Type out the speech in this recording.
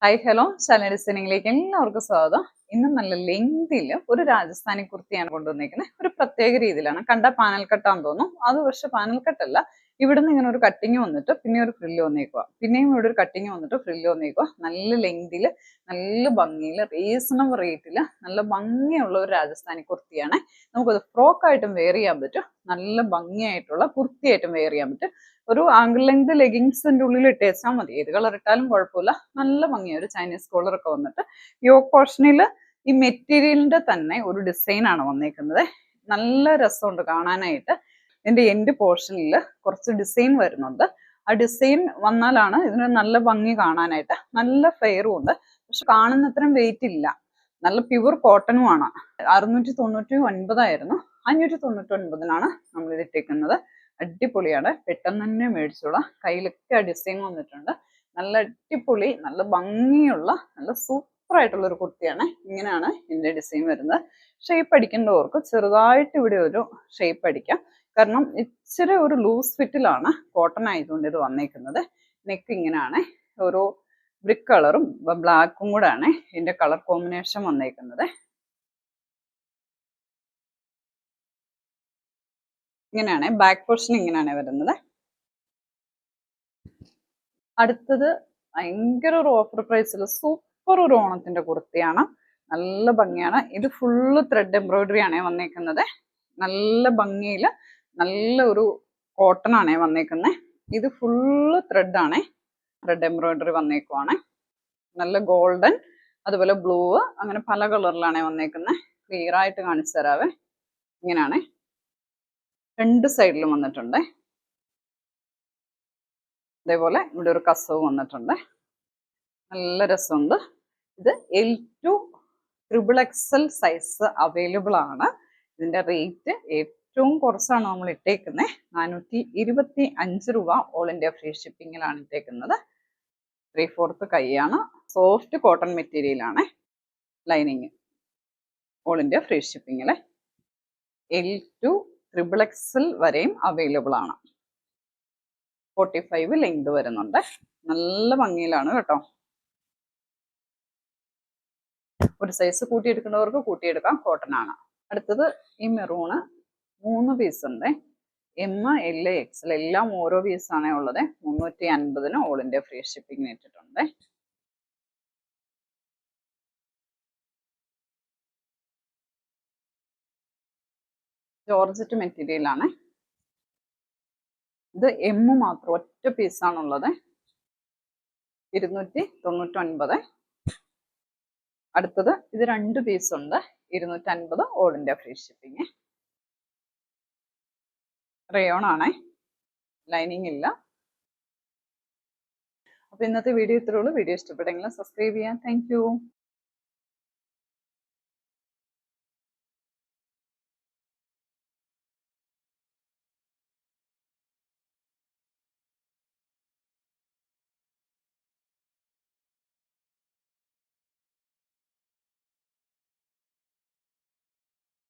Hi hello Shalini ഡിസൈനിങ്ങിലേക്ക് എല്ലാവർക്കും സ്വാഗതം. ഇന്ന് നല്ല ലെങ്തിൽ ഒരു രാജസ്ഥാനി കുർത്തിയാണ് കൊണ്ടുവന്നിരിക്കുന്നത്. ഒരു പ്രത്യേക രീതിയിലാണ്. കണ്ട പാനൽ കട്ടാന്ന് തോന്നും. അത് പക്ഷെ പാനൽ കട്ടല്ല. ഇവിടുന്ന് ഇങ്ങനെ ഒരു കട്ടിങ് വന്നിട്ട് പിന്നെ ഒരു ഫ്രില്ല് വന്നേക്കുക, പിന്നെയും ഇവിടെ ഒരു കട്ടിങ് വന്നിട്ട് ഫ്രില്ല് വന്നേക്കുക. നല്ല ലെങ്തിൽ നല്ല ഭംഗിയിൽ റീസണബിൾ റേറ്റിൽ നല്ല ഭംഗിയുള്ള ഒരു രാജസ്ഥാനി കുർത്തിയാണ്. നമുക്കത് ഫ്രോക്കായിട്ടും വെയർ ചെയ്യാൻ പറ്റും, നല്ല ഭംഗിയായിട്ടുള്ള കുർത്തിയായിട്ടും വെയർ ചെയ്യാൻ പറ്റും. ഒരു ആംഗിൾ ലെങ്ത് ലെഗിങ്സിന്റെ ഉള്ളിൽ ഇട്ടേച്ചാൽ മതി, ഏത് കളർ ഇട്ടാലും കുഴപ്പമില്ല. നല്ല ഭംഗിയാണ്. ഒരു ചൈനീസ് കോളറൊക്കെ വന്നിട്ട് യോക്ക് പോർഷനിൽ ഈ മെറ്റീരിയലിന്റെ തന്നെ ഒരു ഡിസൈനാണ് വന്നേക്കുന്നത്. നല്ല രസമുണ്ട് കാണാനായിട്ട്. ഇതിന്റെ എൻഡ് പോർഷനിൽ കുറച്ച് ഡിസൈൻ വരുന്നുണ്ട്. ആ ഡിസൈൻ വന്നാലാണ് ഇതിന് നല്ല ഭംഗി കാണാനായിട്ട്. നല്ല ഫെയറും ഉണ്ട്, പക്ഷെ കാണുന്ന അത്രയും വെയിറ്റ് ഇല്ല. നല്ല പ്യുവർ കോട്ടനുമാണ്. 699 599 നമ്മൾ ഇത് ഇട്ടേക്കുന്നത്. അടിപൊളിയാണ്, പെട്ടെന്ന് തന്നെ മേടിച്ചോളാം. കയ്യിലൊക്കെ ആ ഡിസൈൻ വന്നിട്ടുണ്ട്. നല്ല അടിപൊളി, നല്ല ഭംഗിയുള്ള, നല്ല സൂപ്പർ ആയിട്ടുള്ള ഒരു കുർത്തിയാണ്. ഇങ്ങനെയാണ് ഇതിന്റെ ഡിസൈൻ വരുന്നത്. ഷേപ്പ് അടിക്കേണ്ടവർക്ക് ചെറുതായിട്ട് ഇവിടെ ഒരു ഷേപ്പ് അടിക്കാം, കാരണം ഇച്ചിരി ഒരു ലൂസ് ഫിറ്റിലാണ് കോട്ടൺ ആയതുകൊണ്ട് ഇത് വന്നേക്കുന്നത്. നെക്ക് ഇങ്ങനെയാണ്, ഒരു ബ്രിക്ക് കളറും ബ്ലാക്കും കൂടെ ആണ് ഇതിന്റെ കളർ കോമ്പിനേഷൻ വന്നേക്കുന്നത്. ഇങ്ങനെയാണ് ബാക്ക് പോർഷൻ, ഇങ്ങനെയാണ് വരുന്നത്. അടുത്തത് ഭയങ്കര ഒരു ഓഫർ പ്രൈസിൽ സൂപ്പർ ഒരു ഓണത്തിന്റെ കുർത്തിയാണ്. നല്ല ഭംഗിയാണ്. ഇത് ഫുള്ള് ത്രെഡ് എംബ്രോയിഡറി ആണ് വന്നേക്കുന്നത്. നല്ല ഭംഗിയിൽ നല്ല ഒരു കോട്ടൺ ആണ് വന്നേക്കുന്നത്. ഇത് ഫുള്ള് ത്രെഡ് ആണ്, ത്രെഡ് എംബ്രോയിഡറി വന്നേക്കുവാണ്. നല്ല ഗോൾഡൻ, അതുപോലെ ബ്ലൂ, അങ്ങനെ പല കളറിലാണ് വന്നേക്കുന്നത്. ക്ലിയർ ആയിട്ട് കാണിച്ചു തരാവേ. ഇങ്ങനെയാണ് രണ്ട് സൈഡിലും വന്നിട്ടുണ്ട്. അതേപോലെ ഇവിടെ ഒരു കസവ് വന്നിട്ടുണ്ട്. നല്ല രസമുണ്ട്. ഇത് L2 XXL സൈസ് അവൈലബിൾ ആണ്. ഇതിന്റെ റേറ്റ് ഏറ്റവും കുറച്ചാണ് നമ്മൾ ഇട്ടേക്കുന്നത്. 425 രൂപ ഓൾ ഇന്ത്യ ഫ്രീ ഷിപ്പിങ്ങിലാണ് ഇട്ടേക്കുന്നത്. 3/4 കൈയാണ്. സോഫ്റ്റ് കോട്ടൺ മെറ്റീരിയൽ ആണ്. ലൈനിങ് ഓൾ ഇന്ത്യ ഫ്രീ ഷിപ്പിങ്ങിൽ L2 XXL വരെയും അവൈലബിൾ ആണ്. 45 ലെങ്ത് വരുന്നുണ്ട്. നല്ല ഭംഗിയിലാണ് കേട്ടോ. ഒരു സൈസ് കൂട്ടിയെടുക്കുന്നവർക്ക് കൂട്ടിയെടുക്കാം, കോട്ടൺ ആണ്. അടുത്തത് ഈ മെറൂണ് 3 പീസ് ഉണ്ട്. M, L, XL എല്ലാം ഓരോ പീസാണേ ഉള്ളത്. 350 ഓൾ ഇന്ത്യ ഫ്രീ ഷിപ്പിംഗ് ഇട്ടിട്ടുണ്ട്. ജോർജറ്റ് മെറ്റീരിയൽ ആണ്. ഇത് M മാത്രം ഒറ്റ പീസാണുള്ളത്. 299. അടുത്തത് ഇത് 2 പീസ് ഉണ്ട്. 250 all India free shipping. Rayon ആണ്, ലൈനിങ് ഇല്ല. അപ്പൊ ഇന്നത്തെ വീഡിയോ ഇത്രേ ഉള്ളൂ. വീഡിയോ ഇഷ്ടപ്പെട്ടെങ്കിൽ സബ്സ്ക്രൈബ് ചെയ്യാം. Thank you.